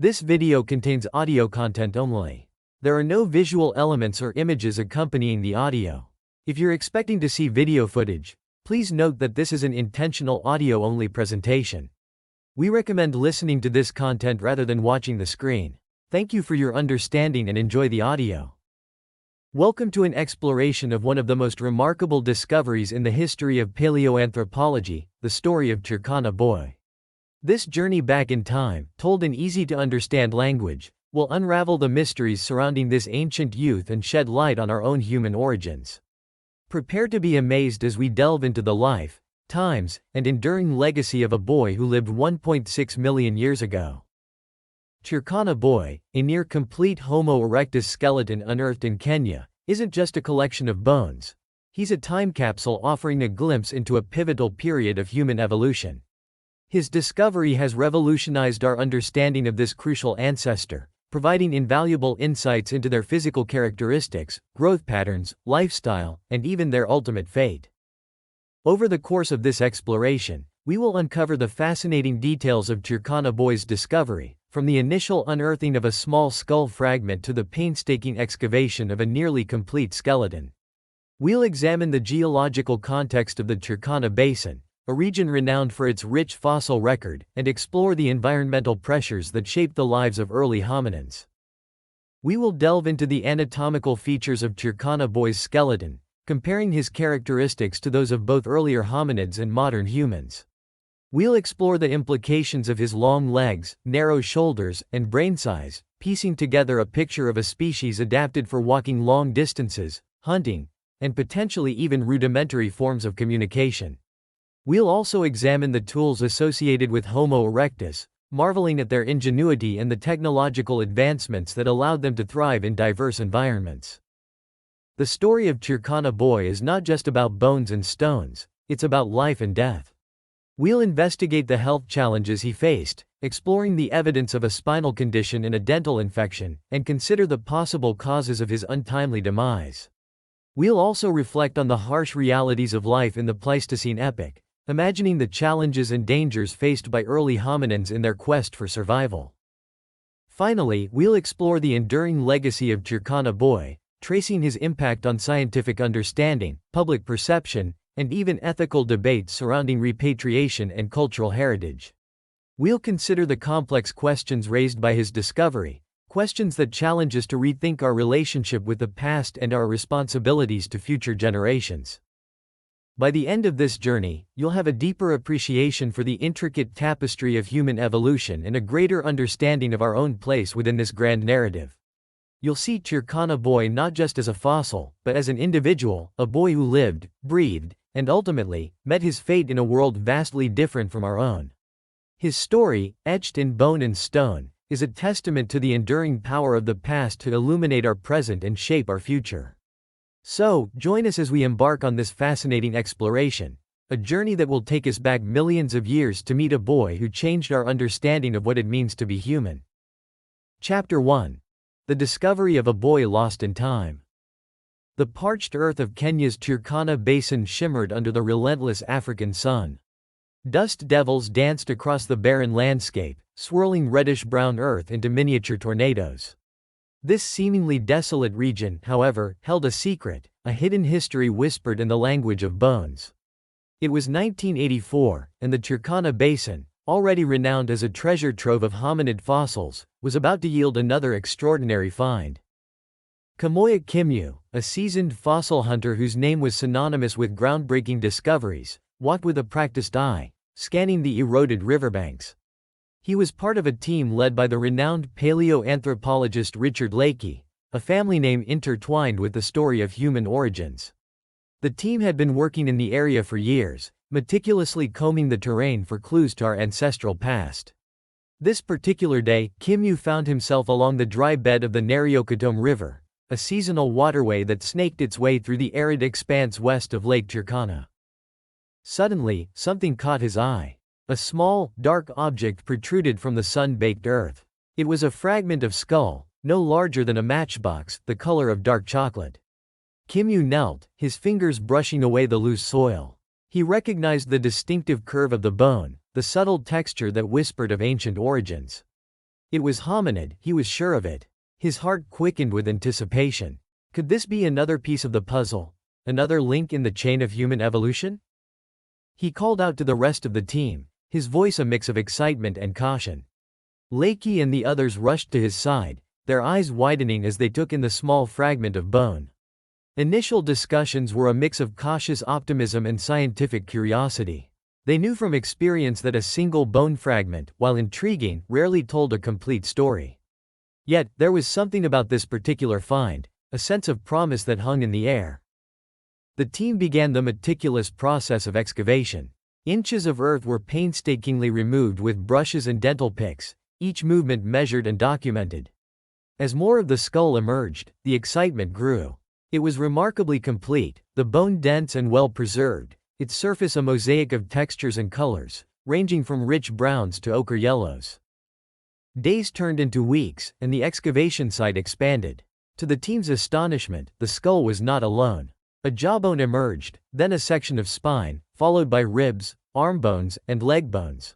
This video contains audio content only. There are no visual elements or images accompanying the audio. If you're expecting to see video footage, please note that this is an intentional audio-only presentation. We recommend listening to this content rather than watching the screen. Thank you for your understanding and enjoy the audio. Welcome to an exploration of one of the most remarkable discoveries in the history of paleoanthropology, the story of Turkana Boy. This journey back in time, told in easy-to-understand language, will unravel the mysteries surrounding this ancient youth and shed light on our own human origins. Prepare to be amazed as we delve into the life, times, and enduring legacy of a boy who lived 1.6 million years ago. Turkana Boy, a near-complete Homo erectus skeleton unearthed in Kenya, isn't just a collection of bones. He's a time capsule offering a glimpse into a pivotal period of human evolution. His discovery has revolutionized our understanding of this crucial ancestor, providing invaluable insights into their physical characteristics, growth patterns, lifestyle, and even their ultimate fate. Over the course of this exploration, we will uncover the fascinating details of Turkana Boy's discovery, from the initial unearthing of a small skull fragment to the painstaking excavation of a nearly complete skeleton. We'll examine the geological context of the Turkana Basin, a region renowned for its rich fossil record, and explore the environmental pressures that shaped the lives of early hominins. We will delve into the anatomical features of Turkana Boy's skeleton, comparing his characteristics to those of both earlier hominids and modern humans. We'll explore the implications of his long legs, narrow shoulders, and brain size, piecing together a picture of a species adapted for walking long distances, hunting, and potentially even rudimentary forms of communication. We'll also examine the tools associated with Homo erectus, marveling at their ingenuity and the technological advancements that allowed them to thrive in diverse environments. The story of Turkana Boy is not just about bones and stones, it's about life and death. We'll investigate the health challenges he faced, exploring the evidence of a spinal condition and a dental infection, and consider the possible causes of his untimely demise. We'll also reflect on the harsh realities of life in the Pleistocene epoch, imagining the challenges and dangers faced by early hominins in their quest for survival. Finally, we'll explore the enduring legacy of Turkana Boy, tracing his impact on scientific understanding, public perception, and even ethical debates surrounding repatriation and cultural heritage. We'll consider the complex questions raised by his discovery, questions that challenge us to rethink our relationship with the past and our responsibilities to future generations. By the end of this journey, you'll have a deeper appreciation for the intricate tapestry of human evolution and a greater understanding of our own place within this grand narrative. You'll see Turkana Boy not just as a fossil, but as an individual, a boy who lived, breathed, and ultimately, met his fate in a world vastly different from our own. His story, etched in bone and stone, is a testament to the enduring power of the past to illuminate our present and shape our future. So, join us as we embark on this fascinating exploration, a journey that will take us back millions of years to meet a boy who changed our understanding of what it means to be human. Chapter 1. The Discovery of a Boy Lost in Time. The parched earth of Kenya's Turkana Basin shimmered under the relentless African sun. Dust devils danced across the barren landscape, swirling reddish-brown earth into miniature tornadoes. This seemingly desolate region, however, held a secret, a hidden history whispered in the language of bones. It was 1984, and the Turkana Basin, already renowned as a treasure trove of hominid fossils, was about to yield another extraordinary find. Kamoya Kimyu, a seasoned fossil hunter whose name was synonymous with groundbreaking discoveries, walked with a practiced eye, scanning the eroded riverbanks. He was part of a team led by the renowned paleoanthropologist Richard Leakey, a family name intertwined with the story of human origins. The team had been working in the area for years, meticulously combing the terrain for clues to our ancestral past. This particular day, Kimyu found himself along the dry bed of the Nariokotom River, a seasonal waterway that snaked its way through the arid expanse west of Lake Turkana. Suddenly, something caught his eye. A small, dark object protruded from the sun-baked earth. It was a fragment of skull, no larger than a matchbox, the color of dark chocolate. Kimyu knelt, his fingers brushing away the loose soil. He recognized the distinctive curve of the bone, the subtle texture that whispered of ancient origins. It was hominid, he was sure of it. His heart quickened with anticipation. Could this be another piece of the puzzle? Another link in the chain of human evolution? He called out to the rest of the team, his voice a mix of excitement and caution. Lakey and the others rushed to his side, their eyes widening as they took in the small fragment of bone. Initial discussions were a mix of cautious optimism and scientific curiosity. They knew from experience that a single bone fragment, while intriguing, rarely told a complete story. Yet, there was something about this particular find, a sense of promise that hung in the air. The team began the meticulous process of excavation. Inches of earth were painstakingly removed with brushes and dental picks, each movement measured and documented. As more of the skull emerged, the excitement grew. It was remarkably complete, the bone dense and well preserved, its surface a mosaic of textures and colors, ranging from rich browns to ochre yellows. Days turned into weeks, and the excavation site expanded. To the team's astonishment, the skull was not alone. A jawbone emerged, then a section of spine, followed by ribs, arm bones, and leg bones.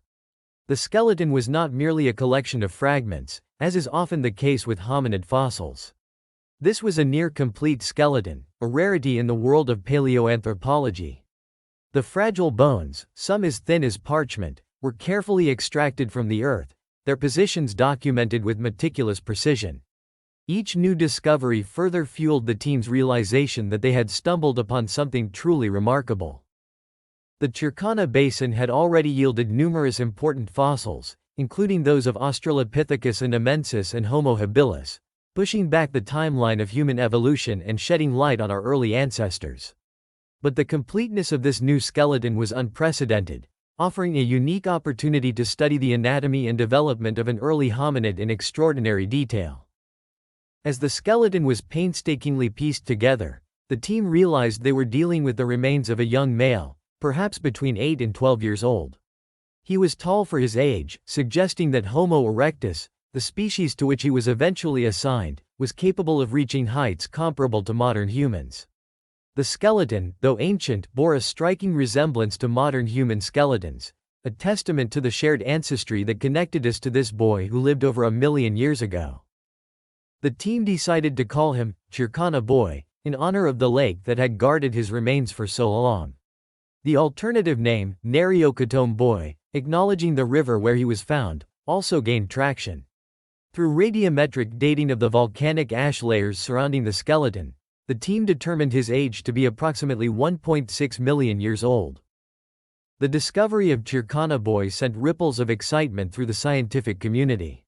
The skeleton was not merely a collection of fragments, as is often the case with hominid fossils. This was a near-complete skeleton, a rarity in the world of paleoanthropology. The fragile bones, some as thin as parchment, were carefully extracted from the earth, their positions documented with meticulous precision. Each new discovery further fueled the team's realization that they had stumbled upon something truly remarkable. The Turkana Basin had already yielded numerous important fossils, including those of Australopithecus anamensis and Homo habilis, pushing back the timeline of human evolution and shedding light on our early ancestors. But the completeness of this new skeleton was unprecedented, offering a unique opportunity to study the anatomy and development of an early hominid in extraordinary detail. As the skeleton was painstakingly pieced together, the team realized they were dealing with the remains of a young male, perhaps between 8 and 12 years old. He was tall for his age, suggesting that Homo erectus, the species to which he was eventually assigned, was capable of reaching heights comparable to modern humans. The skeleton, though ancient, bore a striking resemblance to modern human skeletons, a testament to the shared ancestry that connected us to this boy who lived over 1,000,000 years ago. The team decided to call him Turkana Boy, in honor of the lake that had guarded his remains for so long. The alternative name, Nariokatom Boy, acknowledging the river where he was found, also gained traction. Through radiometric dating of the volcanic ash layers surrounding the skeleton, the team determined his age to be approximately 1.6 million years old. The discovery of Turkana Boy sent ripples of excitement through the scientific community.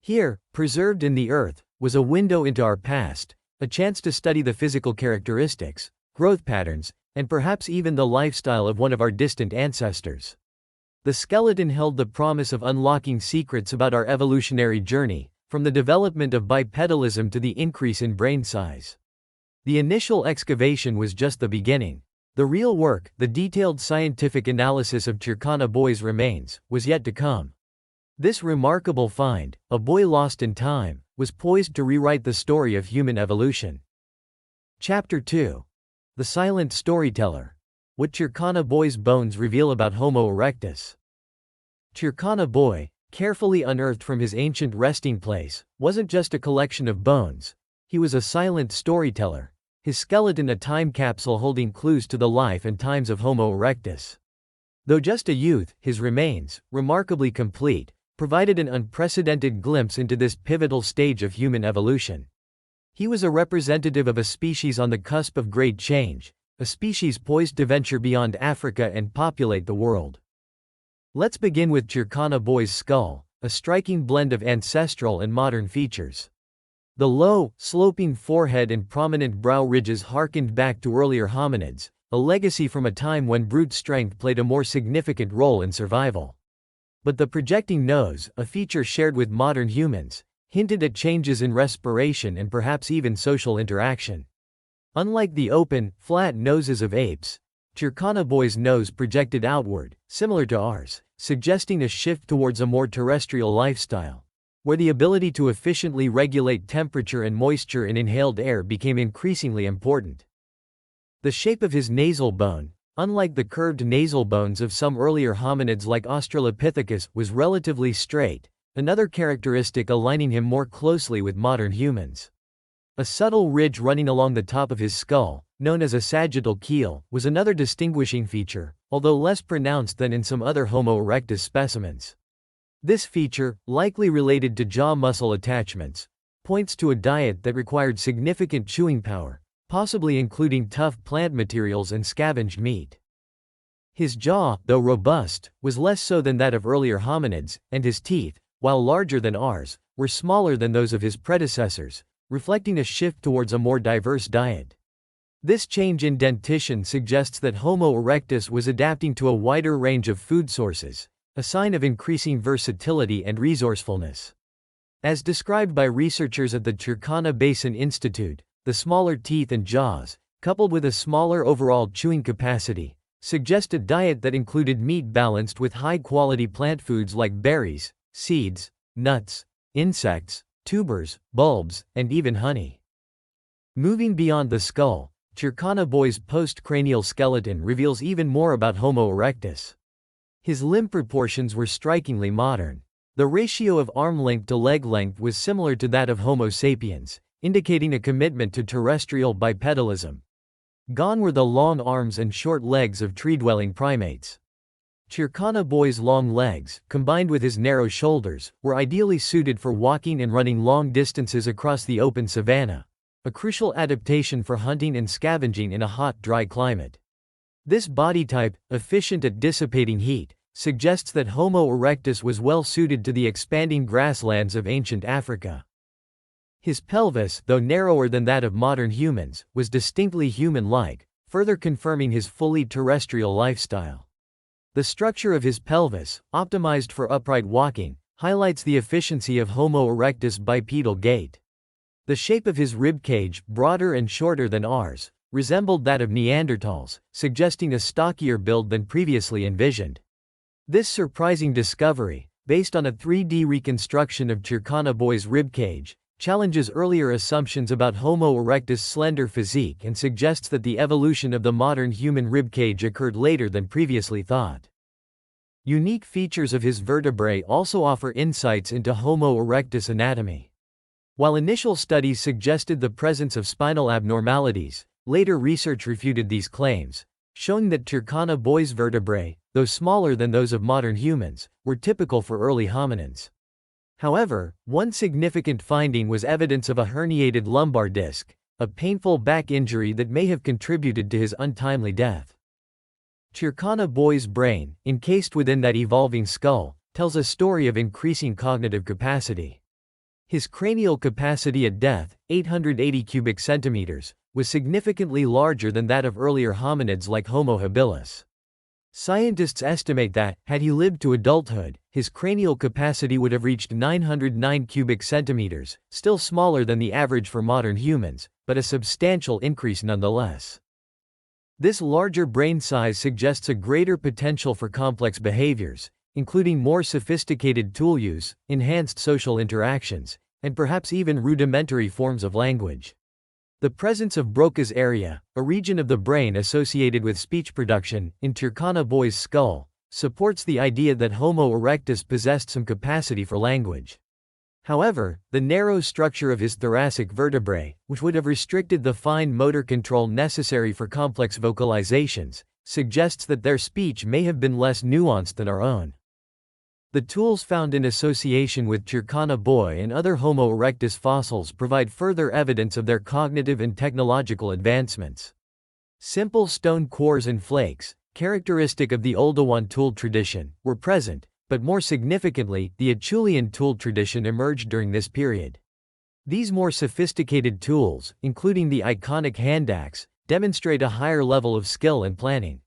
Here, preserved in the earth, was a window into our past, a chance to study the physical characteristics, growth patterns, and perhaps even the lifestyle of one of our distant ancestors. The skeleton held the promise of unlocking secrets about our evolutionary journey, from the development of bipedalism to the increase in brain size. The initial excavation was just the beginning. The real work, the detailed scientific analysis of Turkana Boy's remains, was yet to come. This remarkable find, a boy lost in time, was poised to rewrite the story of human evolution. Chapter 2. The Silent Storyteller. What Turkana Boy's bones reveal about Homo erectus. Turkana Boy, carefully unearthed from his ancient resting place, wasn't just a collection of bones. He was a silent storyteller, his skeleton a time capsule holding clues to the life and times of Homo erectus. Though just a youth, his remains, remarkably complete, provided an unprecedented glimpse into this pivotal stage of human evolution. He was a representative of a species on the cusp of great change, a species poised to venture beyond Africa and populate the world. Let's begin with Turkana Boy's skull, a striking blend of ancestral and modern features. The low, sloping forehead and prominent brow ridges harkened back to earlier hominids, a legacy from a time when brute strength played a more significant role in survival. But the projecting nose, a feature shared with modern humans, hinted at changes in respiration and perhaps even social interaction. Unlike the open, flat noses of apes, Turkana Boy's nose projected outward, similar to ours, suggesting a shift towards a more terrestrial lifestyle, where the ability to efficiently regulate temperature and moisture in inhaled air became increasingly important. The shape of his nasal bone, unlike the curved nasal bones of some earlier hominids like Australopithecus, was relatively straight, another characteristic aligning him more closely with modern humans. A subtle ridge running along the top of his skull, known as a sagittal keel, was another distinguishing feature, although less pronounced than in some other Homo erectus specimens. This feature, likely related to jaw muscle attachments, points to a diet that required significant chewing power, possibly including tough plant materials and scavenged meat. His jaw, though robust, was less so than that of earlier hominids, and his teeth, while larger than ours, were smaller than those of his predecessors, reflecting a shift towards a more diverse diet. This change in dentition suggests that Homo erectus was adapting to a wider range of food sources, a sign of increasing versatility and resourcefulness. As described by researchers at the Turkana Basin Institute, the smaller teeth and jaws, coupled with a smaller overall chewing capacity, suggest a diet that included meat balanced with high-quality plant foods like berries, seeds, nuts, insects, tubers, bulbs, and even honey. Moving beyond the skull, Turkana Boy's postcranial skeleton reveals even more about Homo erectus. His limb proportions were strikingly modern. The ratio of arm length to leg length was similar to that of Homo sapiens, indicating a commitment to terrestrial bipedalism. Gone were the long arms and short legs of tree-dwelling primates. Turkana Boy's long legs, combined with his narrow shoulders, were ideally suited for walking and running long distances across the open savanna, a crucial adaptation for hunting and scavenging in a hot, dry climate. This body type, efficient at dissipating heat, suggests that Homo erectus was well suited to the expanding grasslands of ancient Africa. His pelvis, though narrower than that of modern humans, was distinctly human-like, further confirming his fully terrestrial lifestyle. The structure of his pelvis, optimized for upright walking, highlights the efficiency of Homo erectus' bipedal gait. The shape of his ribcage, broader and shorter than ours, resembled that of Neanderthals, suggesting a stockier build than previously envisioned. This surprising discovery, based on a 3D reconstruction of Turkana Boy's ribcage, challenges earlier assumptions about Homo erectus' slender physique and suggests that the evolution of the modern human ribcage occurred later than previously thought. Unique features of his vertebrae also offer insights into Homo erectus anatomy. While initial studies suggested the presence of spinal abnormalities, later research refuted these claims, showing that Turkana Boy's vertebrae, though smaller than those of modern humans, were typical for early hominins. However, one significant finding was evidence of a herniated lumbar disc, a painful back injury that may have contributed to his untimely death. Turkana Boy's brain, encased within that evolving skull, tells a story of increasing cognitive capacity. His cranial capacity at death, 880 cubic centimeters, was significantly larger than that of earlier hominids like Homo habilis. Scientists estimate that, had he lived to adulthood, his cranial capacity would have reached 909 cubic centimeters, still smaller than the average for modern humans, but a substantial increase nonetheless. This larger brain size suggests a greater potential for complex behaviors, including more sophisticated tool use, enhanced social interactions, and perhaps even rudimentary forms of language. The presence of Broca's area, a region of the brain associated with speech production, in Turkana Boy's skull, supports the idea that Homo erectus possessed some capacity for language. However, the narrow structure of his thoracic vertebrae, which would have restricted the fine motor control necessary for complex vocalizations, suggests that their speech may have been less nuanced than our own. The tools found in association with Turkana Boy and other Homo erectus fossils provide further evidence of their cognitive and technological advancements. Simple stone cores and flakes, characteristic of the Oldowan tool tradition, were present, but more significantly, the Acheulean tool tradition emerged during this period. These more sophisticated tools, including the iconic hand axe, demonstrate a higher level of skill and planning.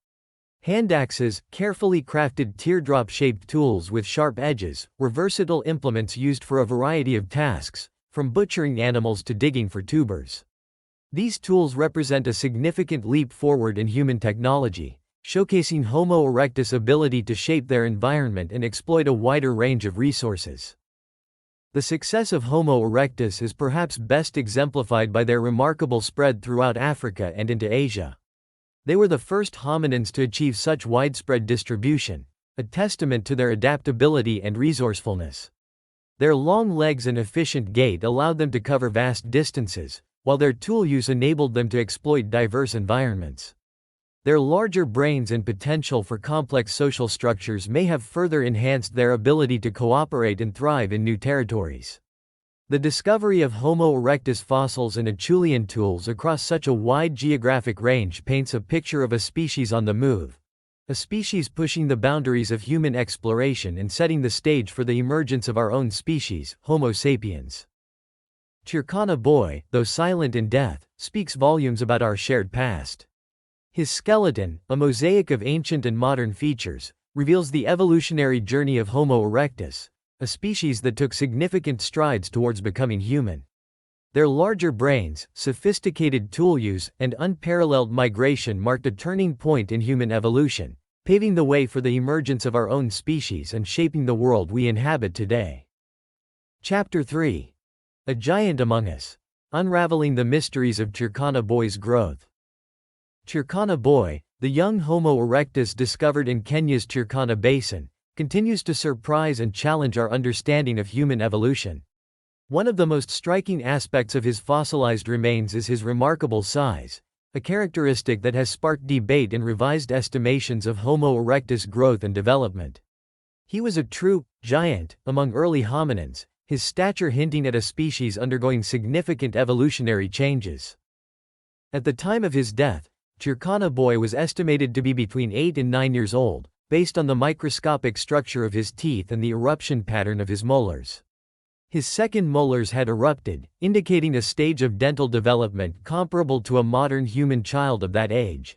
Hand axes, carefully crafted teardrop-shaped tools with sharp edges, were versatile implements used for a variety of tasks, from butchering animals to digging for tubers. These tools represent a significant leap forward in human technology, showcasing Homo erectus' ability to shape their environment and exploit a wider range of resources. The success of Homo erectus is perhaps best exemplified by their remarkable spread throughout Africa and into Asia. They were the first hominins to achieve such widespread distribution, a testament to their adaptability and resourcefulness. Their long legs and efficient gait allowed them to cover vast distances, while their tool use enabled them to exploit diverse environments. Their larger brains and potential for complex social structures may have further enhanced their ability to cooperate and thrive in new territories. The discovery of Homo erectus fossils and Acheulean tools across such a wide geographic range paints a picture of a species on the move, a species pushing the boundaries of human exploration and setting the stage for the emergence of our own species, Homo sapiens. Turkana Boy, though silent in death, speaks volumes about our shared past. His skeleton, a mosaic of ancient and modern features, reveals the evolutionary journey of Homo erectus, a species that took significant strides towards becoming human. Their larger brains, sophisticated tool use, and unparalleled migration marked a turning point in human evolution, paving the way for the emergence of our own species and shaping the world we inhabit today. Chapter 3. A Giant Among Us. Unraveling the Mysteries of Turkana Boy's Growth. Turkana Boy, the young Homo erectus discovered in Kenya's Turkana Basin, continues to surprise and challenge our understanding of human evolution. One of the most striking aspects of his fossilized remains is his remarkable size, a characteristic that has sparked debate and revised estimations of Homo erectus growth and development. He was a true giant among early hominins, his stature hinting at a species undergoing significant evolutionary changes. At the time of his death, Turkana Boy was estimated to be between 8 and 9 years old, based on the microscopic structure of his teeth and the eruption pattern of his molars. His second molars had erupted, indicating a stage of dental development comparable to a modern human child of that age.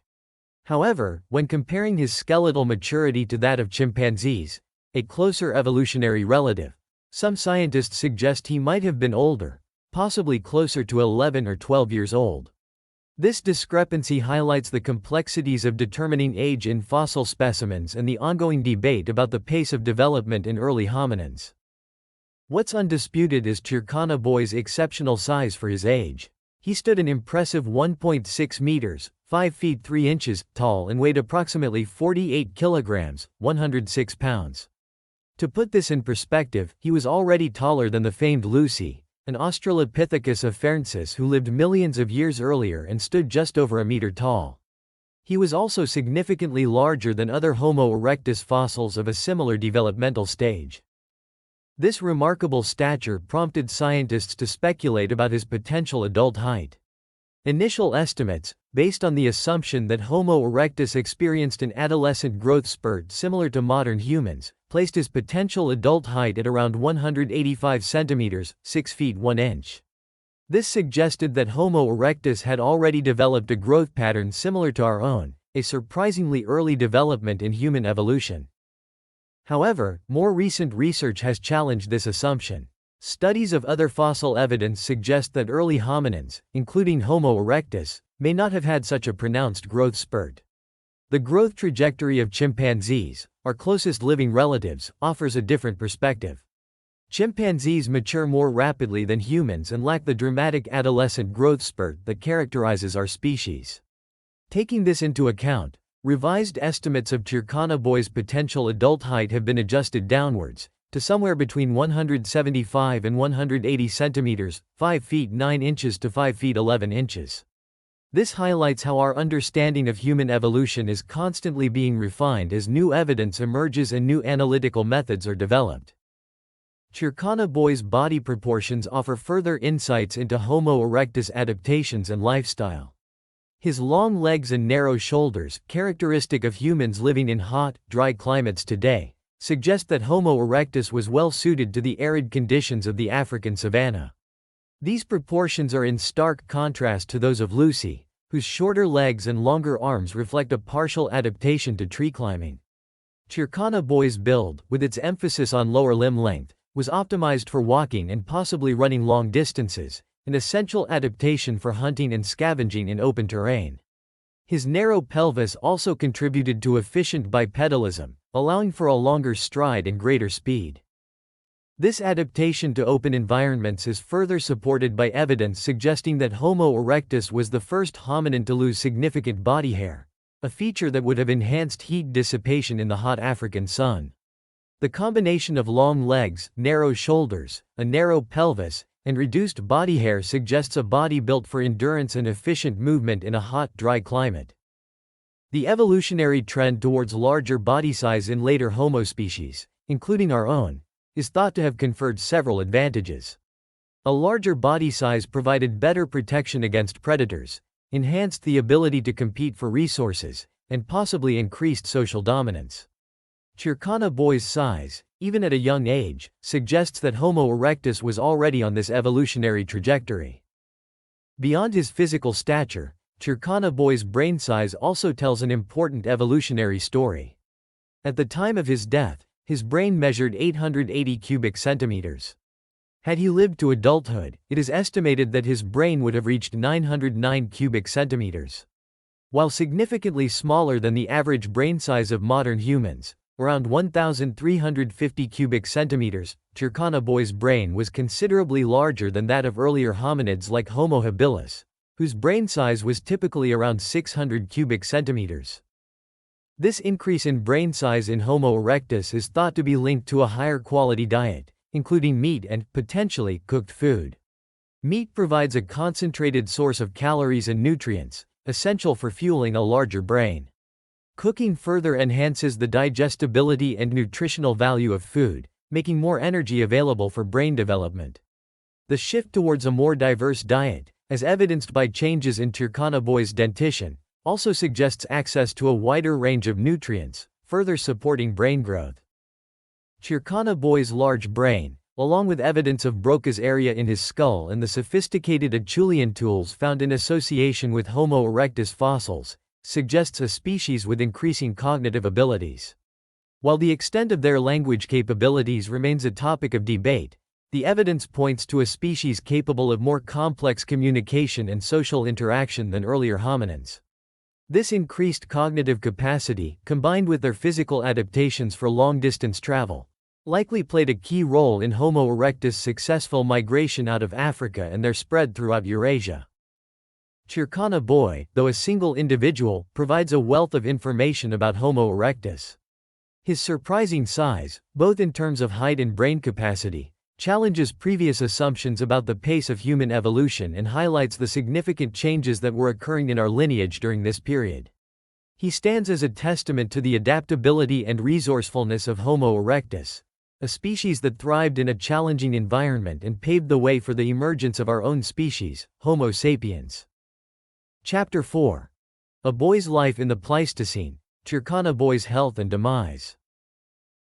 However, when comparing his skeletal maturity to that of chimpanzees, a closer evolutionary relative, some scientists suggest he might have been older, possibly closer to 11 or 12 years old. This discrepancy highlights the complexities of determining age in fossil specimens and the ongoing debate about the pace of development in early hominins. What's undisputed is Turkana Boy's exceptional size for his age. He stood an impressive 1.6 meters, 5 feet 3 inches, tall and weighed approximately 48 kilograms, 106 pounds. To put this in perspective, he was already taller than the famed Lucy, an Australopithecus afarensis who lived millions of years earlier and stood just over a meter tall. He was also significantly larger than other Homo erectus fossils of a similar developmental stage. This remarkable stature prompted scientists to speculate about his potential adult height. Initial estimates, based on the assumption that Homo erectus experienced an adolescent growth spurt similar to modern humans, placed his potential adult height at around 185 centimeters, 6 feet 1 inch. This suggested that Homo erectus had already developed a growth pattern similar to our own, a surprisingly early development in human evolution. However, more recent research has challenged this assumption. Studies of other fossil evidence suggest that early hominins, including Homo erectus, may not have had such a pronounced growth spurt. The growth trajectory of chimpanzees, our closest living relatives, offers a different perspective. Chimpanzees mature more rapidly than humans and lack the dramatic adolescent growth spurt that characterizes our species. Taking this into account, revised estimates of Turkana Boy's potential adult height have been adjusted downwards, to somewhere between 175 and 180 centimeters, 5 feet 9 inches to 5 feet 11 inches. This highlights how our understanding of human evolution is constantly being refined as new evidence emerges and new analytical methods are developed. Turkana Boy's body proportions offer further insights into Homo erectus adaptations and lifestyle. His long legs and narrow shoulders, characteristic of humans living in hot, dry climates today, suggest that Homo erectus was well suited to the arid conditions of the African savanna. These proportions are in stark contrast to those of Lucy, whose shorter legs and longer arms reflect a partial adaptation to tree climbing. Turkana Boy's build, with its emphasis on lower limb length, was optimized for walking and possibly running long distances, an essential adaptation for hunting and scavenging in open terrain. His narrow pelvis also contributed to efficient bipedalism, allowing for a longer stride and greater speed. This adaptation to open environments is further supported by evidence suggesting that Homo erectus was the first hominin to lose significant body hair, a feature that would have enhanced heat dissipation in the hot African sun. The combination of long legs, narrow shoulders, a narrow pelvis, and reduced body hair suggests a body built for endurance and efficient movement in a hot, dry climate. The evolutionary trend towards larger body size in later Homo species, including our own, is thought to have conferred several advantages. A larger body size provided better protection against predators, enhanced the ability to compete for resources, and possibly increased social dominance. Turkana Boy's size, even at a young age, suggests that Homo erectus was already on this evolutionary trajectory. Beyond his physical stature, Turkana Boy's brain size also tells an important evolutionary story. At the time of his death, his brain measured 880 cubic centimeters. Had he lived to adulthood, it is estimated that his brain would have reached 909 cubic centimeters. While significantly smaller than the average brain size of modern humans, around 1,350 cubic centimeters, Turkana Boy's brain was considerably larger than that of earlier hominids like Homo habilis, whose brain size was typically around 600 cubic centimeters. This increase in brain size in Homo erectus is thought to be linked to a higher quality diet, including meat and, potentially, cooked food. Meat provides a concentrated source of calories and nutrients, essential for fueling a larger brain. Cooking further enhances the digestibility and nutritional value of food, making more energy available for brain development. The shift towards a more diverse diet, as evidenced by changes in Turkana Boy's dentition, also suggests access to a wider range of nutrients, further supporting brain growth. Turkana Boy's large brain, along with evidence of Broca's area in his skull and the sophisticated Acheulean tools found in association with Homo erectus fossils, suggests a species with increasing cognitive abilities. While the extent of their language capabilities remains a topic of debate, the evidence points to a species capable of more complex communication and social interaction than earlier hominins. This increased cognitive capacity, combined with their physical adaptations for long-distance travel, likely played a key role in Homo erectus' successful migration out of Africa and their spread throughout Eurasia. Turkana Boy, though a single individual, provides a wealth of information about Homo erectus. His surprising size, both in terms of height and brain capacity, challenges previous assumptions about the pace of human evolution and highlights the significant changes that were occurring in our lineage during this period. He stands as a testament to the adaptability and resourcefulness of Homo erectus, a species that thrived in a challenging environment and paved the way for the emergence of our own species, Homo sapiens. Chapter 4. A Boy's Life in the Pleistocene, Turkana Boy's Health and Demise.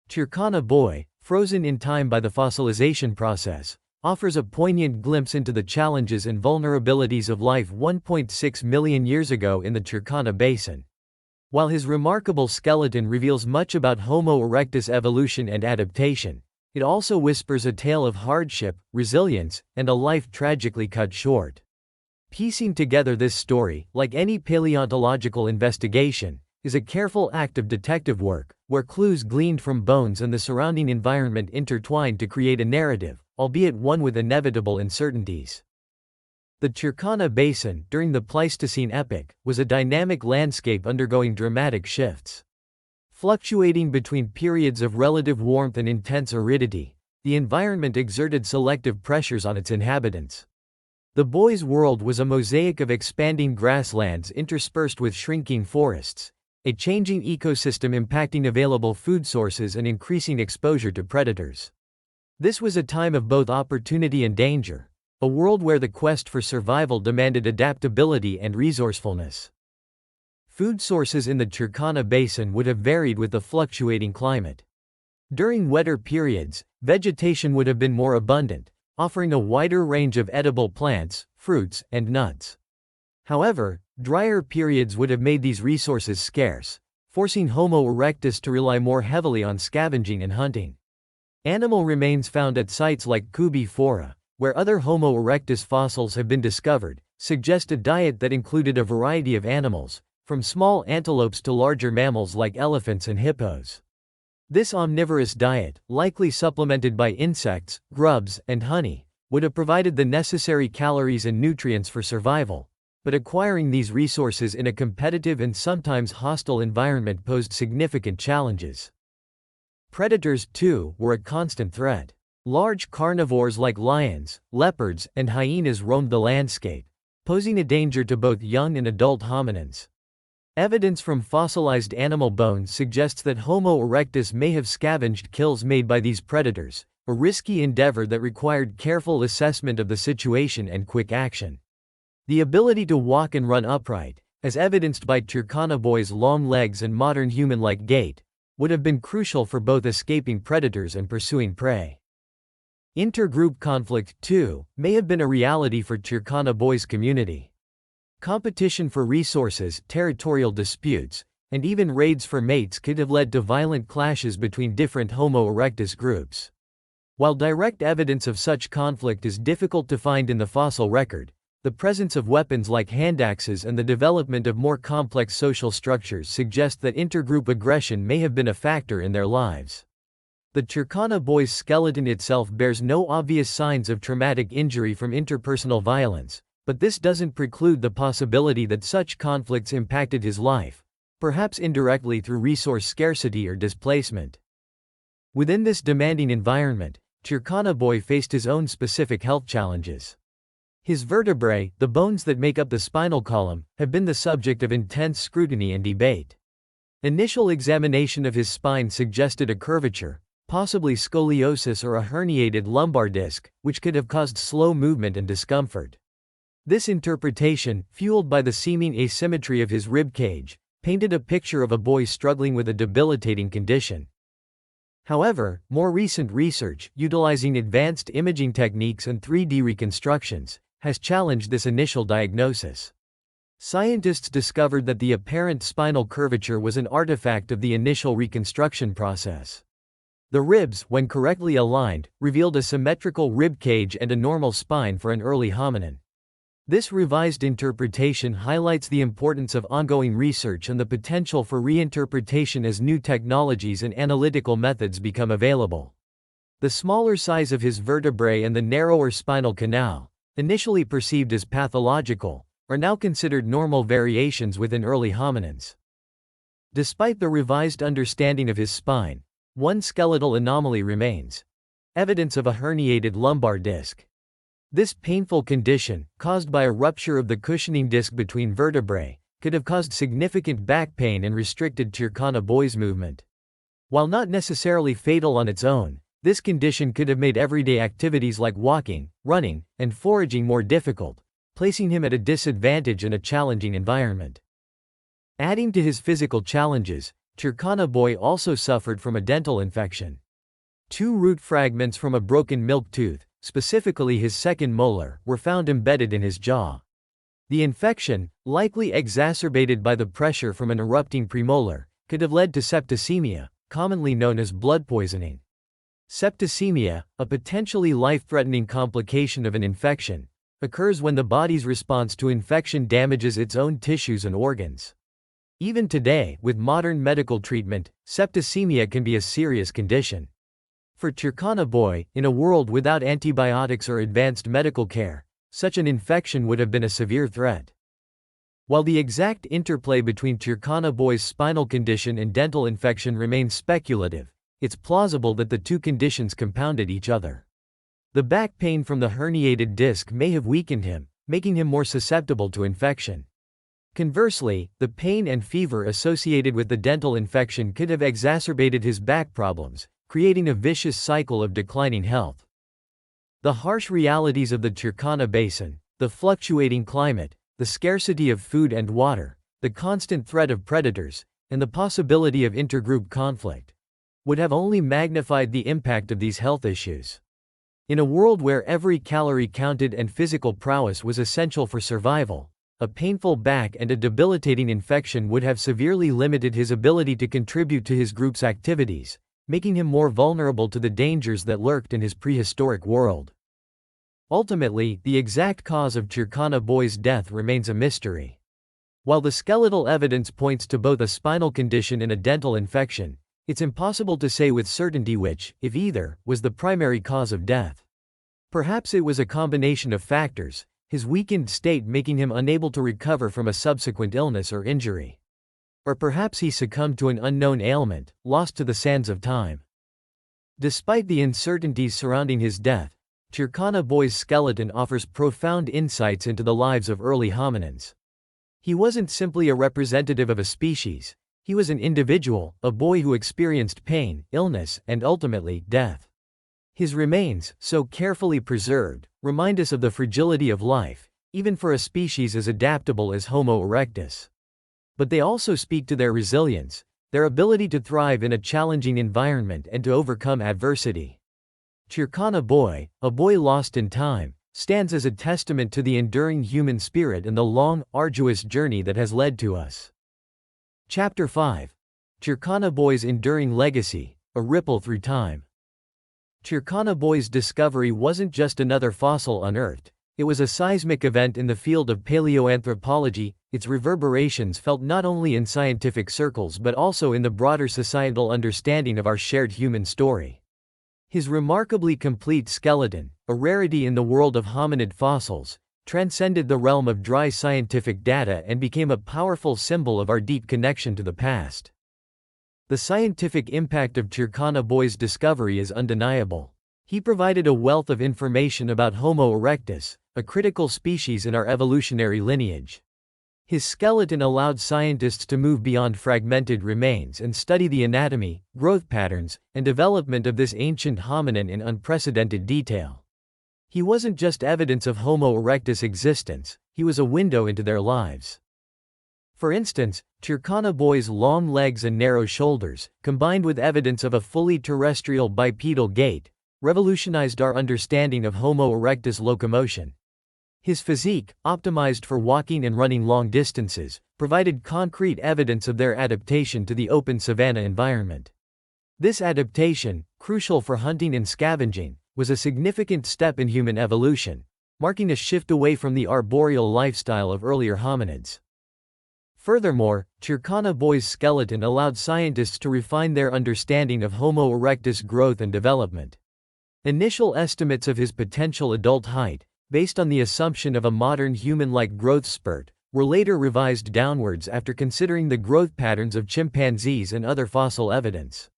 Turkana Boy, frozen in time by the fossilization process, offers a poignant glimpse into the challenges and vulnerabilities of life 1.6 million years ago in the Turkana Basin. While his remarkable skeleton reveals much about Homo erectus evolution and adaptation, it also whispers a tale of hardship, resilience, and a life tragically cut short. Piecing together this story, like any paleontological investigation, is a careful act of detective work, where clues gleaned from bones and the surrounding environment intertwine to create a narrative, albeit one with inevitable uncertainties. The Turkana Basin, during the Pleistocene epoch, was a dynamic landscape undergoing dramatic shifts. Fluctuating between periods of relative warmth and intense aridity, the environment exerted selective pressures on its inhabitants. The boy's world was a mosaic of expanding grasslands interspersed with shrinking forests, a changing ecosystem impacting available food sources and increasing exposure to predators. This was a time of both opportunity and danger, a world where the quest for survival demanded adaptability and resourcefulness. Food sources in the Turkana Basin would have varied with the fluctuating climate. During wetter periods, vegetation would have been more abundant, offering a wider range of edible plants, fruits, and nuts. However, drier periods would have made these resources scarce, forcing Homo erectus to rely more heavily on scavenging and hunting. Animal remains found at sites like Kubi Fora, where other Homo erectus fossils have been discovered, suggest a diet that included a variety of animals, from small antelopes to larger mammals like elephants and hippos. This omnivorous diet, likely supplemented by insects, grubs, and honey, would have provided the necessary calories and nutrients for survival, but acquiring these resources in a competitive and sometimes hostile environment posed significant challenges. Predators, too, were a constant threat. Large carnivores like lions, leopards, and hyenas roamed the landscape, posing a danger to both young and adult hominins. Evidence from fossilized animal bones suggests that Homo erectus may have scavenged kills made by these predators, a risky endeavor that required careful assessment of the situation and quick action. The ability to walk and run upright, as evidenced by Turkana Boy's long legs and modern human-like gait, would have been crucial for both escaping predators and pursuing prey. Intergroup conflict, too, may have been a reality for Turkana Boy's community. Competition for resources, territorial disputes, and even raids for mates could have led to violent clashes between different Homo erectus groups. While direct evidence of such conflict is difficult to find in the fossil record, the presence of weapons like handaxes and the development of more complex social structures suggest that intergroup aggression may have been a factor in their lives. The Turkana Boy's skeleton itself bears no obvious signs of traumatic injury from interpersonal violence, but this doesn't preclude the possibility that such conflicts impacted his life, perhaps indirectly through resource scarcity or displacement. Within this demanding environment, Turkana Boy faced his own specific health challenges. His vertebrae, the bones that make up the spinal column, have been the subject of intense scrutiny and debate. Initial examination of his spine suggested a curvature, possibly scoliosis or a herniated lumbar disc, which could have caused slow movement and discomfort. This interpretation, fueled by the seeming asymmetry of his rib cage, painted a picture of a boy struggling with a debilitating condition. However, more recent research, utilizing advanced imaging techniques and 3D reconstructions, has challenged this initial diagnosis. Scientists discovered that the apparent spinal curvature was an artifact of the initial reconstruction process. The ribs, when correctly aligned, revealed a symmetrical rib cage and a normal spine for an early hominin. This revised interpretation highlights the importance of ongoing research and the potential for reinterpretation as new technologies and analytical methods become available. The smaller size of his vertebrae and the narrower spinal canal, initially perceived as pathological, are now considered normal variations within early hominins. Despite the revised understanding of his spine, one skeletal anomaly remains: evidence of a herniated lumbar disc. This painful condition, caused by a rupture of the cushioning disc between vertebrae, could have caused significant back pain and restricted Turkana Boy's movement. While not necessarily fatal on its own, this condition could have made everyday activities like walking, running, and foraging more difficult, placing him at a disadvantage in a challenging environment. Adding to his physical challenges, Turkana Boy also suffered from a dental infection. 2 root fragments from a broken milk tooth, specifically his second molar, were found embedded in his jaw. The infection, likely exacerbated by the pressure from an erupting premolar, could have led to septicemia, commonly known as blood poisoning. Septicemia, a potentially life-threatening complication of an infection, occurs when the body's response to infection damages its own tissues and organs. Even today, with modern medical treatment, septicemia can be a serious condition. For Turkana Boy, in a world without antibiotics or advanced medical care, such an infection would have been a severe threat. While the exact interplay between Turkana Boy's spinal condition and dental infection remains speculative, it's plausible that the two conditions compounded each other. The back pain from the herniated disc may have weakened him, making him more susceptible to infection. Conversely, the pain and fever associated with the dental infection could have exacerbated his back problems, creating a vicious cycle of declining health. The harsh realities of the Turkana Basin, the fluctuating climate, the scarcity of food and water, the constant threat of predators, and the possibility of intergroup conflict, would have only magnified the impact of these health issues. In a world where every calorie counted and physical prowess was essential for survival, a painful back and a debilitating infection would have severely limited his ability to contribute to his group's activities, making him more vulnerable to the dangers that lurked in his prehistoric world. Ultimately, the exact cause of Turkana Boy's death remains a mystery. While the skeletal evidence points to both a spinal condition and a dental infection, it's impossible to say with certainty which, if either, was the primary cause of death. Perhaps it was a combination of factors, his weakened state making him unable to recover from a subsequent illness or injury. Or perhaps he succumbed to an unknown ailment, lost to the sands of time. Despite the uncertainties surrounding his death, Turkana Boy's skeleton offers profound insights into the lives of early hominins. He wasn't simply a representative of a species, he was an individual, a boy who experienced pain, illness, and ultimately, death. His remains, so carefully preserved, remind us of the fragility of life, even for a species as adaptable as Homo erectus. But they also speak to their resilience, their ability to thrive in a challenging environment and to overcome adversity. Turkana Boy, a boy lost in time, stands as a testament to the enduring human spirit and the long, arduous journey that has led to us. Chapter 5. Turkana Boy's Enduring Legacy, a Ripple Through Time. Turkana Boy's discovery wasn't just another fossil unearthed, it was a seismic event in the field of paleoanthropology. Its reverberations felt not only in scientific circles but also in the broader societal understanding of our shared human story. His remarkably complete skeleton, a rarity in the world of hominid fossils, transcended the realm of dry scientific data and became a powerful symbol of our deep connection to the past. The scientific impact of Turkana Boy's discovery is undeniable. He provided a wealth of information about Homo erectus, a critical species in our evolutionary lineage. His skeleton allowed scientists to move beyond fragmented remains and study the anatomy, growth patterns, and development of this ancient hominin in unprecedented detail. He wasn't just evidence of Homo erectus' existence, he was a window into their lives. For instance, Turkana Boy's long legs and narrow shoulders, combined with evidence of a fully terrestrial bipedal gait, revolutionized our understanding of Homo erectus locomotion. His physique, optimized for walking and running long distances, provided concrete evidence of their adaptation to the open savanna environment. This adaptation, crucial for hunting and scavenging, was a significant step in human evolution, marking a shift away from the arboreal lifestyle of earlier hominids. Furthermore, Turkana Boy's skeleton allowed scientists to refine their understanding of Homo erectus' growth and development. Initial estimates of his potential adult height, based on the assumption of a modern human-like growth spurt, were later revised downwards after considering the growth patterns of chimpanzees and other fossil evidence.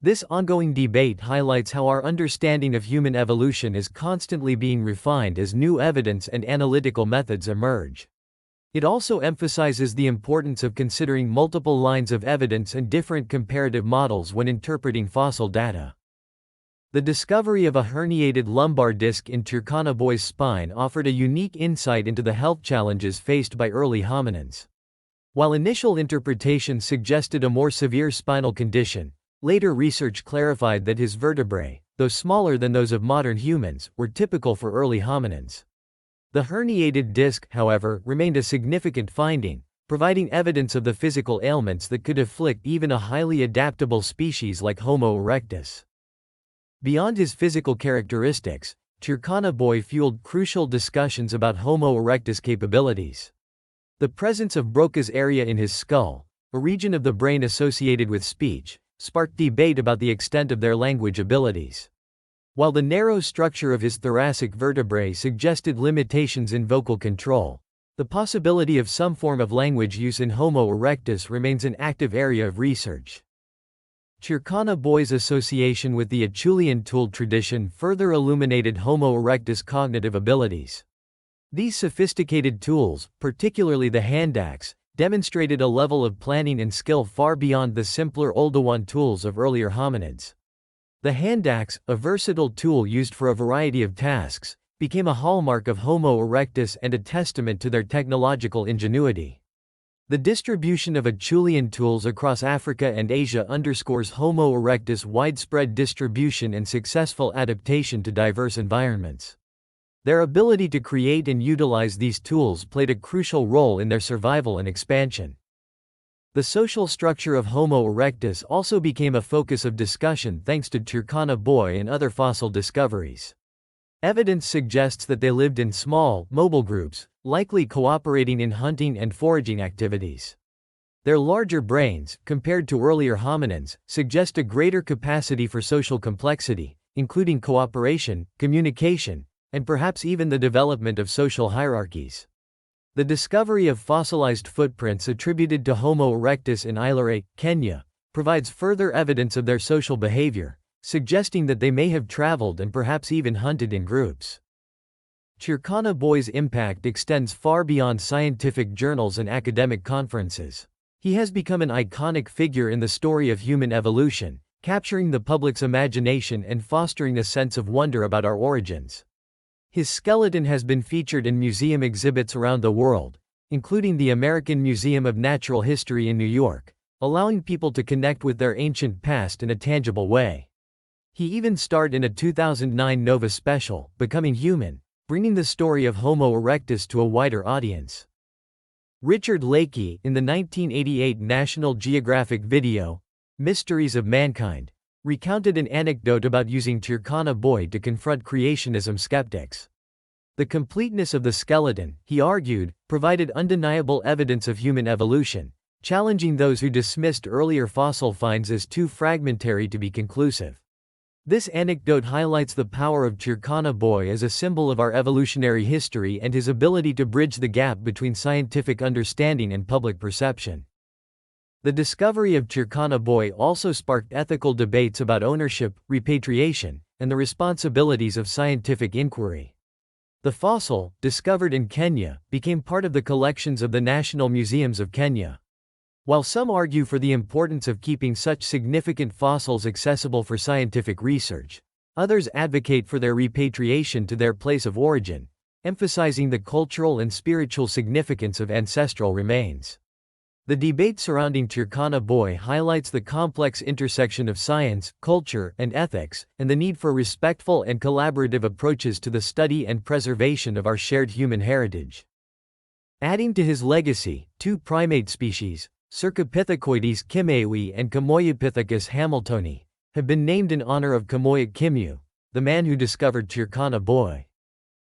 This ongoing debate highlights how our understanding of human evolution is constantly being refined as new evidence and analytical methods emerge. It also emphasizes the importance of considering multiple lines of evidence and different comparative models when interpreting fossil data. The discovery of a herniated lumbar disc in Turkana Boy's spine offered a unique insight into the health challenges faced by early hominins. While initial interpretations suggested a more severe spinal condition, later research clarified that his vertebrae, though smaller than those of modern humans, were typical for early hominins. The herniated disc, however, remained a significant finding, providing evidence of the physical ailments that could afflict even a highly adaptable species like Homo erectus. Beyond his physical characteristics, Turkana Boy fueled crucial discussions about Homo erectus' capabilities. The presence of Broca's area in his skull, a region of the brain associated with speech, sparked debate about the extent of their language abilities. While the narrow structure of his thoracic vertebrae suggested limitations in vocal control, the possibility of some form of language use in Homo erectus remains an active area of research. Turkana Boy's association with the Acheulean tool tradition further illuminated Homo erectus' cognitive abilities. These sophisticated tools, particularly the hand axe, demonstrated a level of planning and skill far beyond the simpler Oldowan tools of earlier hominids. The hand axe, a versatile tool used for a variety of tasks, became a hallmark of Homo erectus and a testament to their technological ingenuity. The distribution of Acheulean tools across Africa and Asia underscores Homo erectus' widespread distribution and successful adaptation to diverse environments. Their ability to create and utilize these tools played a crucial role in their survival and expansion. The social structure of Homo erectus also became a focus of discussion thanks to Turkana Boy and other fossil discoveries. Evidence suggests that they lived in small, mobile groups, likely cooperating in hunting and foraging activities. Their larger brains, compared to earlier hominins, suggest a greater capacity for social complexity, including cooperation, communication, and perhaps even the development of social hierarchies. The discovery of fossilized footprints attributed to Homo erectus in Ilare, Kenya, provides further evidence of their social behavior, suggesting that they may have traveled and perhaps even hunted in groups. Turkana Boy's impact extends far beyond scientific journals and academic conferences. He has become an iconic figure in the story of human evolution, capturing the public's imagination and fostering a sense of wonder about our origins. His skeleton has been featured in museum exhibits around the world, including the American Museum of Natural History in New York, allowing people to connect with their ancient past in a tangible way. He even starred in a 2009 Nova special, Becoming Human, bringing the story of Homo erectus to a wider audience. Richard Leakey, in the 1988 National Geographic video, Mysteries of Mankind, recounted an anecdote about using Turkana Boy to confront creationism skeptics. The completeness of the skeleton, he argued, provided undeniable evidence of human evolution, challenging those who dismissed earlier fossil finds as too fragmentary to be conclusive. This anecdote highlights the power of Turkana Boy as a symbol of our evolutionary history and his ability to bridge the gap between scientific understanding and public perception. The discovery of Turkana Boy also sparked ethical debates about ownership, repatriation, and the responsibilities of scientific inquiry. The fossil, discovered in Kenya, became part of the collections of the National Museums of Kenya. While some argue for the importance of keeping such significant fossils accessible for scientific research, others advocate for their repatriation to their place of origin, emphasizing the cultural and spiritual significance of ancestral remains. The debate surrounding Turkana Boy highlights the complex intersection of science, culture, and ethics, and the need for respectful and collaborative approaches to the study and preservation of our shared human heritage. Adding to his legacy, two primate species, Cercopithecus kimeui and Camoyopithecus hamiltoni, have been named in honor of Camoyop Kimeu, the man who discovered Turkana Boy.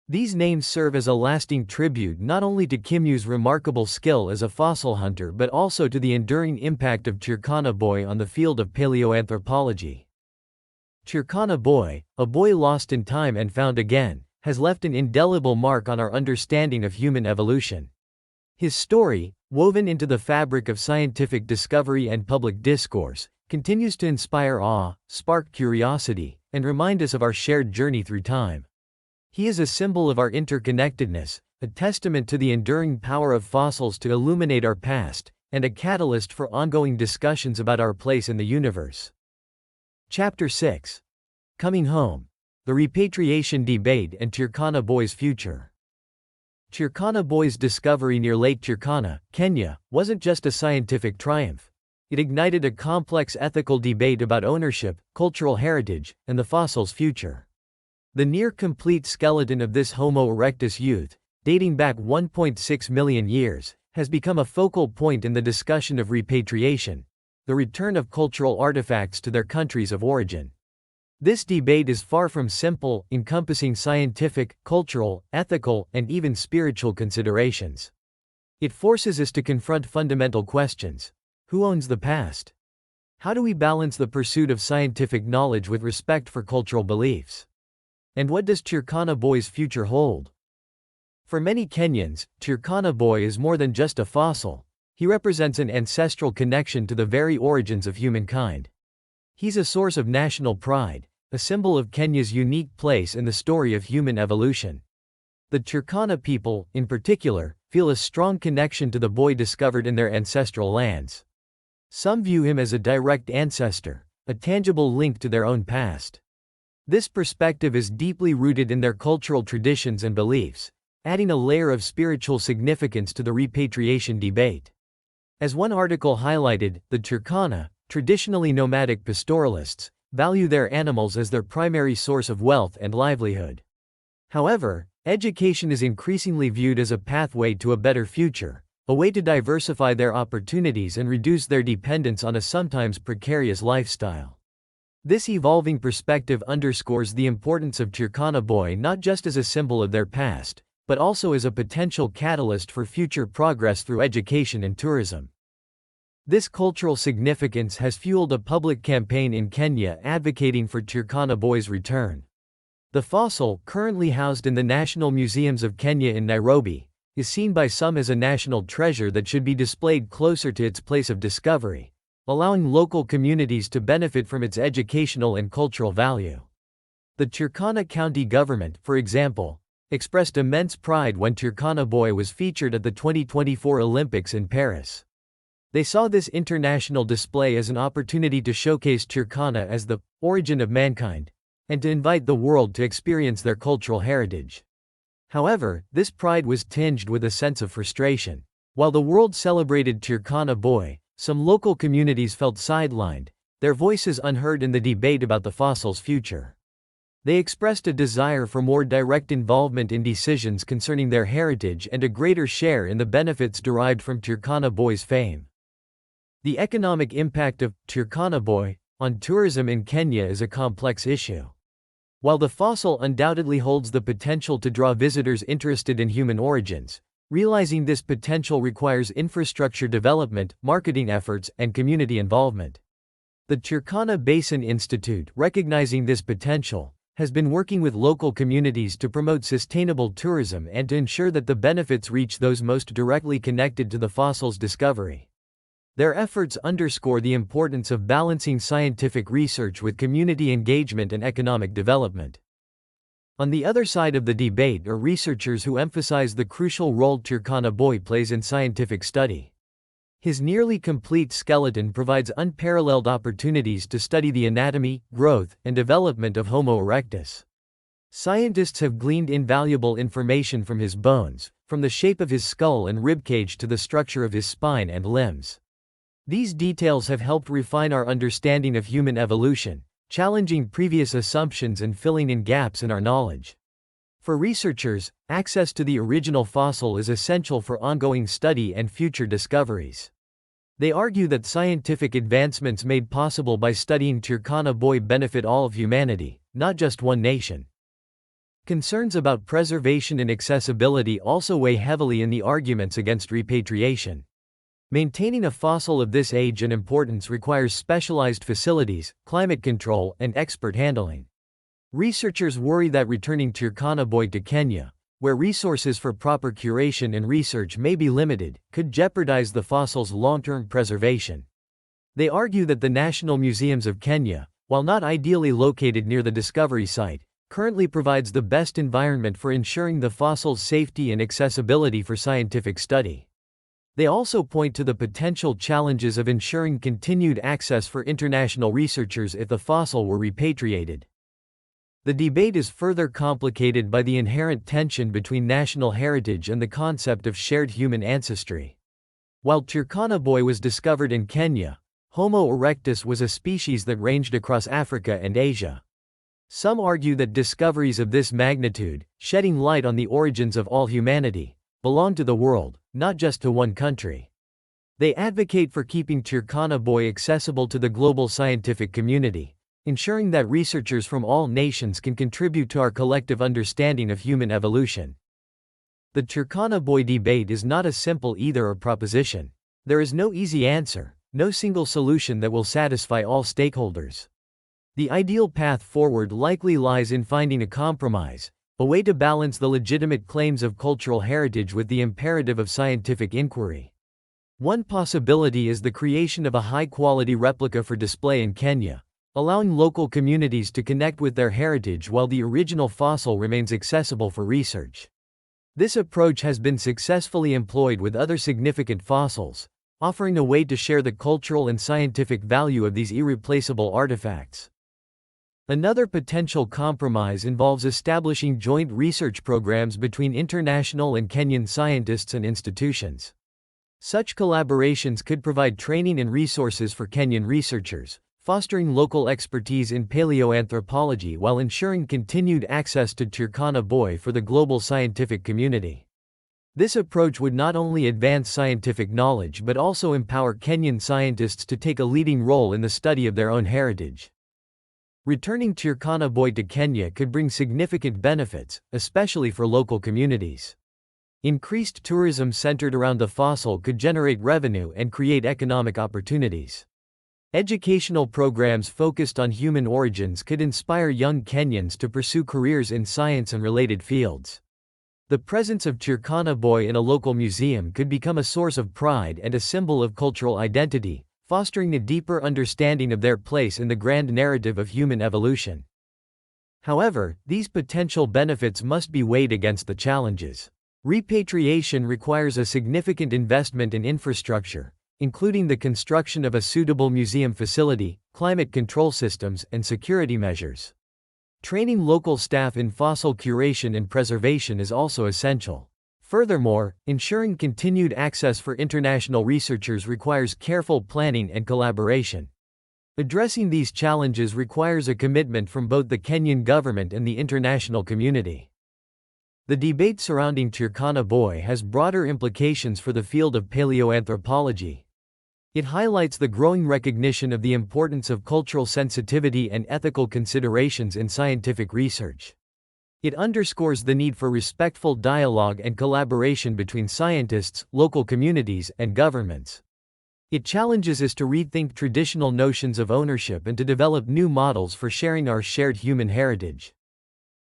These names serve as a lasting tribute not only to Kimeu's remarkable skill as a fossil hunter but also to the enduring impact of Turkana Boy on the field of paleoanthropology. Turkana Boy, a boy lost in time and found again, has left an indelible mark on our understanding of human evolution. His story, woven into the fabric of scientific discovery and public discourse, continues to inspire awe, spark curiosity, and remind us of our shared journey through time. He is a symbol of our interconnectedness, a testament to the enduring power of fossils to illuminate our past, and a catalyst for ongoing discussions about our place in the universe. Chapter 6. Coming Home. The Repatriation Debate and Turkana Boy's Future. Turkana Boy's discovery near Lake Turkana, Kenya, wasn't just a scientific triumph. It ignited a complex ethical debate about ownership, cultural heritage, and the fossil's future. The near-complete skeleton of this Homo erectus youth, dating back 1.6 million years, has become a focal point in the discussion of repatriation, the return of cultural artifacts to their countries of origin. This debate is far from simple, encompassing scientific, cultural, ethical, and even spiritual considerations. It forces us to confront fundamental questions. Who owns the past? How do we balance the pursuit of scientific knowledge with respect for cultural beliefs? And what does Turkana Boy's future hold? For many Kenyans, Turkana Boy is more than just a fossil. He represents an ancestral connection to the very origins of humankind. He's a source of national pride, a symbol of Kenya's unique place in the story of human evolution. The Turkana people, in particular, feel a strong connection to the boy discovered in their ancestral lands. Some view him as a direct ancestor, a tangible link to their own past. This perspective is deeply rooted in their cultural traditions and beliefs, adding a layer of spiritual significance to the repatriation debate. As one article highlighted, the Turkana, traditionally nomadic pastoralists, value their animals as their primary source of wealth and livelihood. However, education is increasingly viewed as a pathway to a better future, a way to diversify their opportunities and reduce their dependence on a sometimes precarious lifestyle. This evolving perspective underscores the importance of Turkana Boy not just as a symbol of their past, but also as a potential catalyst for future progress through education and tourism. This cultural significance has fueled a public campaign in Kenya advocating for Turkana Boy's return. The fossil, currently housed in the National Museums of Kenya in Nairobi, is seen by some as a national treasure that should be displayed closer to its place of discovery, allowing local communities to benefit from its educational and cultural value. The Turkana County government, for example, expressed immense pride when Turkana Boy was featured at the 2024 Olympics in Paris. They saw this international display as an opportunity to showcase Turkana as the origin of mankind, and to invite the world to experience their cultural heritage. However, this pride was tinged with a sense of frustration. While the world celebrated Turkana Boy, some local communities felt sidelined, their voices unheard in the debate about the fossil's future. They expressed a desire for more direct involvement in decisions concerning their heritage and a greater share in the benefits derived from Turkana Boy's fame. The economic impact of Turkana Boy on tourism in Kenya is a complex issue. While the fossil undoubtedly holds the potential to draw visitors interested in human origins, realizing this potential requires infrastructure development, marketing efforts, and community involvement. The Turkana Basin Institute, recognizing this potential, has been working with local communities to promote sustainable tourism and to ensure that the benefits reach those most directly connected to the fossil's discovery. Their efforts underscore the importance of balancing scientific research with community engagement and economic development. On the other side of the debate are researchers who emphasize the crucial role Turkana Boy plays in scientific study. His nearly complete skeleton provides unparalleled opportunities to study the anatomy, growth, and development of Homo erectus. Scientists have gleaned invaluable information from his bones, from the shape of his skull and ribcage to the structure of his spine and limbs. These details have helped refine our understanding of human evolution, challenging previous assumptions and filling in gaps in our knowledge. For researchers, access to the original fossil is essential for ongoing study and future discoveries. They argue that scientific advancements made possible by studying Turkana Boy benefit all of humanity, not just one nation. Concerns about preservation and accessibility also weigh heavily in the arguments against repatriation. Maintaining a fossil of this age and importance requires specialized facilities, climate control, and expert handling. Researchers worry that returning Turkana Boy to Kenya, where resources for proper curation and research may be limited, could jeopardize the fossil's long-term preservation. They argue that the National Museums of Kenya, while not ideally located near the discovery site, currently provides the best environment for ensuring the fossil's safety and accessibility for scientific study. They also point to the potential challenges of ensuring continued access for international researchers if the fossil were repatriated. The debate is further complicated by the inherent tension between national heritage and the concept of shared human ancestry. While Turkana Boy was discovered in Kenya, Homo erectus was a species that ranged across Africa and Asia. Some argue that discoveries of this magnitude, shedding light on the origins of all humanity, belong to the world, not just to one country. They advocate for keeping Turkana Boy accessible to the global scientific community, ensuring that researchers from all nations can contribute to our collective understanding of human evolution. The Turkana Boy debate is not a simple either-or proposition. There is no easy answer, no single solution that will satisfy all stakeholders. The ideal path forward likely lies in finding a compromise, a way to balance the legitimate claims of cultural heritage with the imperative of scientific inquiry. One possibility is the creation of a high-quality replica for display in Kenya, allowing local communities to connect with their heritage while the original fossil remains accessible for research. This approach has been successfully employed with other significant fossils, offering a way to share the cultural and scientific value of these irreplaceable artifacts. Another potential compromise involves establishing joint research programs between international and Kenyan scientists and institutions. Such collaborations could provide training and resources for Kenyan researchers, fostering local expertise in paleoanthropology while ensuring continued access to Turkana Boy for the global scientific community. This approach would not only advance scientific knowledge but also empower Kenyan scientists to take a leading role in the study of their own heritage. Returning Turkana Boy to Kenya could bring significant benefits, especially for local communities. Increased tourism centered around the fossil could generate revenue and create economic opportunities. Educational programs focused on human origins could inspire young Kenyans to pursue careers in science and related fields. The presence of Turkana Boy in a local museum could become a source of pride and a symbol of cultural identity, fostering a deeper understanding of their place in the grand narrative of human evolution. However, these potential benefits must be weighed against the challenges. Repatriation requires a significant investment in infrastructure, including the construction of a suitable museum facility, climate control systems, and security measures. Training local staff in fossil curation and preservation is also essential. Furthermore, ensuring continued access for international researchers requires careful planning and collaboration. Addressing these challenges requires a commitment from both the Kenyan government and the international community. The debate surrounding Turkana Boy has broader implications for the field of paleoanthropology. It highlights the growing recognition of the importance of cultural sensitivity and ethical considerations in scientific research. It underscores the need for respectful dialogue and collaboration between scientists, local communities, and governments. It challenges us to rethink traditional notions of ownership and to develop new models for sharing our shared human heritage.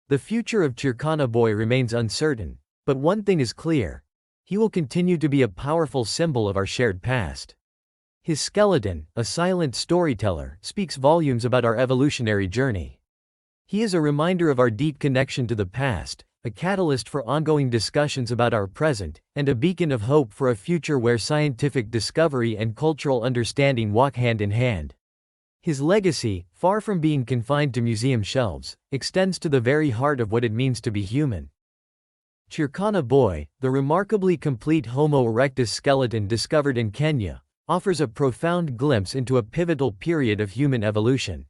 The future of Turkana Boy remains uncertain, but one thing is clear: he will continue to be a powerful symbol of our shared past. His skeleton, a silent storyteller, speaks volumes about our evolutionary journey. He is a reminder of our deep connection to the past, a catalyst for ongoing discussions about our present, and a beacon of hope for a future where scientific discovery and cultural understanding walk hand in hand. His legacy, far from being confined to museum shelves, extends to the very heart of what it means to be human. Turkana Boy, the remarkably complete Homo erectus skeleton discovered in Kenya, offers a profound glimpse into a pivotal period of human evolution.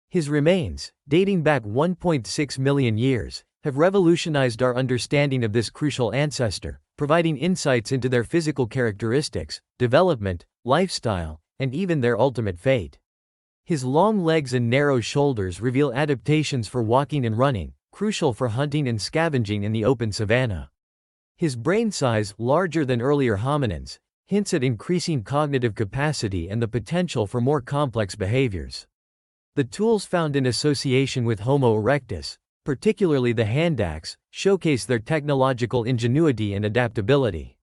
His remains, dating back 1.6 million years, have revolutionized our understanding of this crucial ancestor, providing insights into their physical characteristics, development, lifestyle, and even their ultimate fate. His long legs and narrow shoulders reveal adaptations for walking and running, crucial for hunting and scavenging in the open savanna. His brain size, larger than earlier hominins, hints at increasing cognitive capacity and the potential for more complex behaviors. The tools found in association with Homo erectus, particularly the hand axe, showcase their technological ingenuity and adaptability.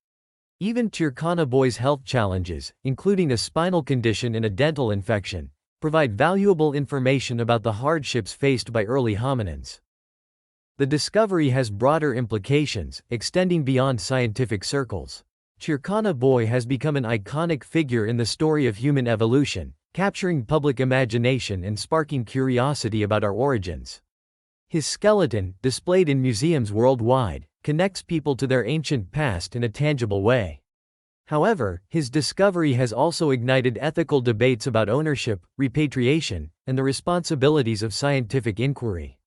Even Turkana Boy's health challenges, including a spinal condition and a dental infection, provide valuable information about the hardships faced by early hominins. The discovery has broader implications, extending beyond scientific circles. Turkana Boy has become an iconic figure in the story of human evolution, capturing public imagination and sparking curiosity about our origins. His skeleton, displayed in museums worldwide, connects people to their ancient past in a tangible way. However, his discovery has also ignited ethical debates about ownership, repatriation, and the responsibilities of scientific inquiry.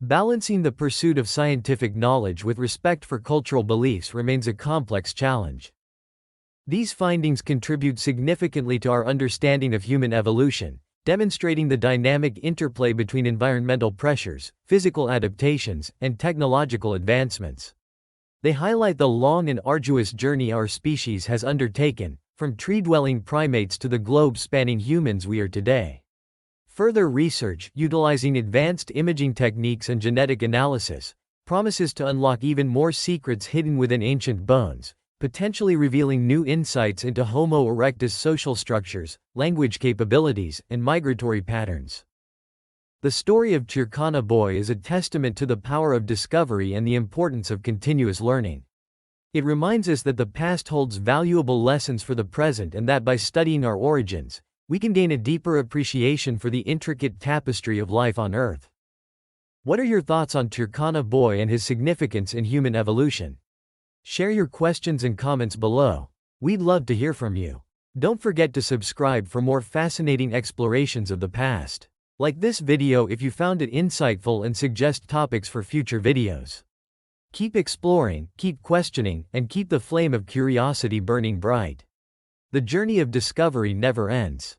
Balancing the pursuit of scientific knowledge with respect for cultural beliefs remains a complex challenge. These findings contribute significantly to our understanding of human evolution, demonstrating the dynamic interplay between environmental pressures, physical adaptations, and technological advancements. They highlight the long and arduous journey our species has undertaken, from tree-dwelling primates to the globe-spanning humans we are today. Further research, utilizing advanced imaging techniques and genetic analysis, promises to unlock even more secrets hidden within ancient bones, potentially revealing new insights into Homo erectus' social structures, language capabilities, and migratory patterns. The story of Turkana Boy is a testament to the power of discovery and the importance of continuous learning. It reminds us that the past holds valuable lessons for the present and that by studying our origins, we can gain a deeper appreciation for the intricate tapestry of life on Earth. What are your thoughts on Turkana Boy and his significance in human evolution? Share your questions and comments below. We'd love to hear from you. Don't forget to subscribe for more fascinating explorations of the past. Like this video if you found it insightful and suggest topics for future videos. Keep exploring, keep questioning, and keep the flame of curiosity burning bright. The journey of discovery never ends.